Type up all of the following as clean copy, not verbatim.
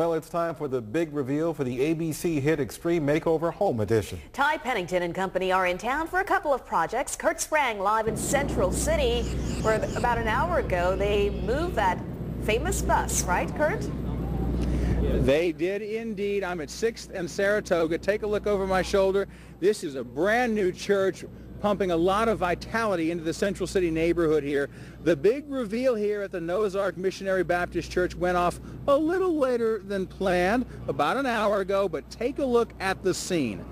Well, it's time for the big reveal for the ABC hit Extreme Makeover Home Edition. Ty Pennington and company are in town for a couple of projects. Kurt Sprang live in Central City, where about an hour ago they moved that famous bus, right, Kurt? They did indeed. I'm at 6th and Saratoga. Take a look over my shoulder. This is a brand new church, pumping a lot of vitality into the Central City neighborhood here. The big reveal here at the Noah's Ark Missionary Baptist Church went off a little later than planned, about an hour ago, but take a look at the scene.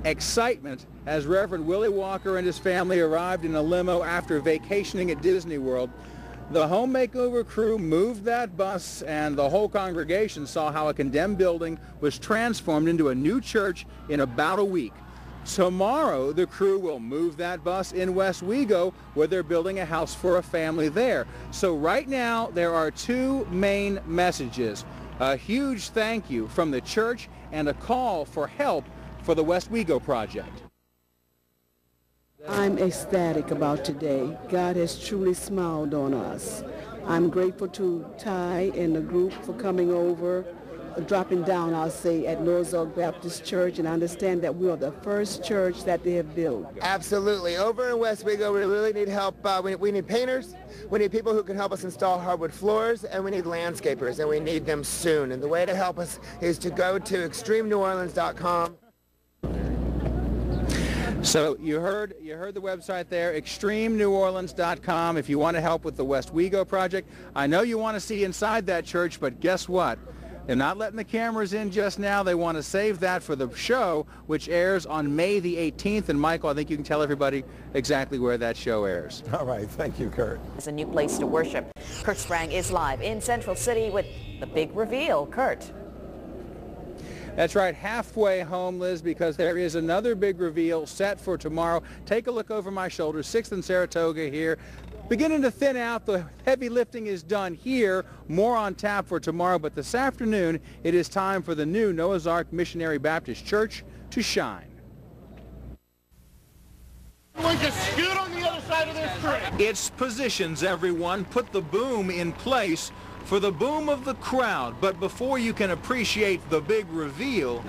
Excitement as Reverend Willie Walker and his family arrived in a limo after vacationing at Disney World. The home makeover crew moved that bus, and the whole congregation saw how a condemned building was transformed into a new church in about a week. Tomorrow, the crew will move that bus in West Wego, where they're building a house for a family there. So right now, there are two main messages. A huge thank you from the church and a call for help for the West Wego project. I'm ecstatic about today. God has truly smiled on us. I'm grateful to Ty and the group for coming over, dropping down, I'll say, at Noah's Ark Baptist Church, and I understand that we are the first church that they have built. Absolutely. Over in West Wego, we really need help. We need painters, we need people who can help us install hardwood floors, and we need landscapers, and we need them soon. And the way to help us is to go to extremeneworleans.com. So you heard the website there, extremeneworleans.com, if you want to help with the West Wego project. I know you want to see inside that church, but guess what? They're not letting the cameras in just now. They want to save that for the show, which airs on May the 18th. And Michael, I think you can tell everybody exactly where that show airs. All right. Thank you, Kurt. It's a new place to worship. Kurt Sprang is live in Central City with the big reveal. Kurt. That's right, halfway home, Liz, because there is another big reveal set for tomorrow. Take a look over my shoulder, 6th and Saratoga here. Beginning to thin out. The heavy lifting is done here. More on tap for tomorrow, but this afternoon it is time for the new Noah's Ark Missionary Baptist Church to shine. Everyone just scoot on the other side of this tree. It's positions, everyone. Put the boom in place for the boom of the crowd. But before you can appreciate the big reveal,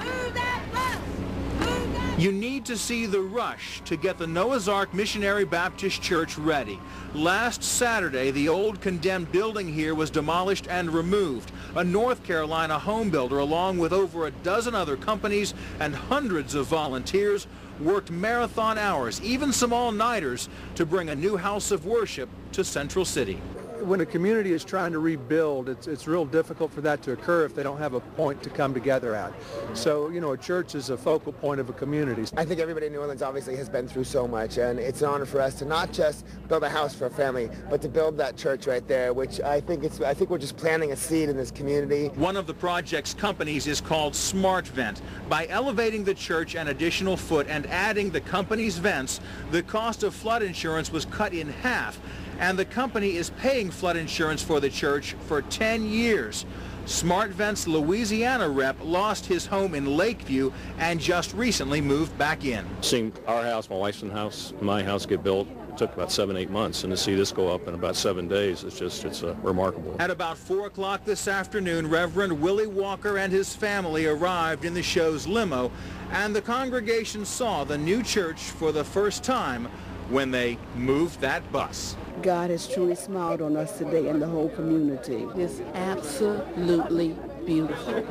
you need to see the rush to get the Noah's Ark Missionary Baptist Church ready. Last Saturday, the old condemned building here was demolished and removed. A North Carolina home builder, along with over a dozen other companies and hundreds of volunteers, worked marathon hours, even some all-nighters, to bring a new house of worship to Central City. When a community is trying to rebuild, it's real difficult for that to occur if they don't have a point to come together at. So, you know, a church is a focal point of a community. I think everybody in New Orleans obviously has been through so much, and it's an honor for us to not just build a house for a family, but to build that church right there, which I think we're just planting a seed in this community. One of the project's companies is called Smart Vent. By elevating the church an additional foot and adding the company's vents, the cost of flood insurance was cut in half. And the company is paying flood insurance for the church for 10 years. Smart Vent's Louisiana rep lost his home in Lakeview and just recently moved back in. Seeing our house, my wife's house, my house get built, it took about 7-8 months, and to see this go up in about 7 days, it's remarkable. At about 4 o'clock this afternoon, Reverend Willie Walker and his family arrived in the show's limo, and the congregation saw the new church for the first time when they moved that bus. God has truly smiled on us today and the whole community. It's absolutely beautiful.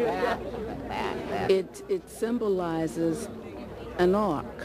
It symbolizes an ark.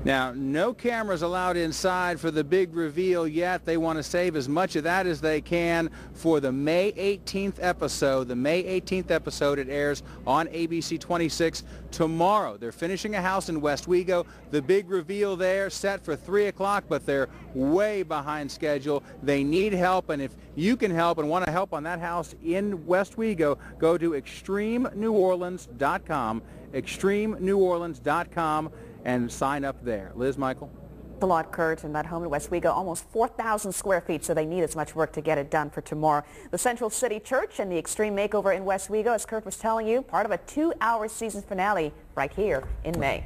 Now, no cameras allowed inside for the big reveal yet. They want to save as much of that as they can for the May 18th episode. The May 18th episode, it airs on ABC 26 tomorrow. They're finishing a house in West Wego. The big reveal there set for 3 o'clock, but they're way behind schedule. They need help, and if you can help and want to help on that house in West Wego, go to extremeneworleans.com, extremeneworleans.com, and sign up there. Liz, Michael? A lot, Kurt, and that home in West Wego, almost 4,000 square feet, so they need as much work to get it done for tomorrow. The Central City Church and the Extreme Makeover in West Wego, as Kurt was telling you, part of a 2-hour season finale right here in May.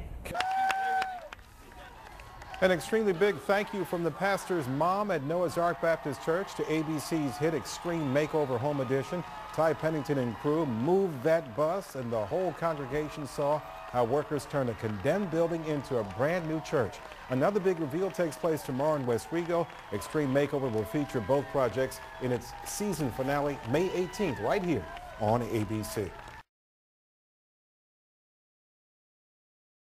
An extremely big thank you from the pastor's mom at Noah's Ark Baptist Church to ABC's hit Extreme Makeover Home Edition. Ty Pennington and crew moved that bus, and the whole congregation saw how workers turned a condemned building into a brand new church. Another big reveal takes place tomorrow in Westwego. Extreme Makeover will feature both projects in its season finale May 18th right here on ABC.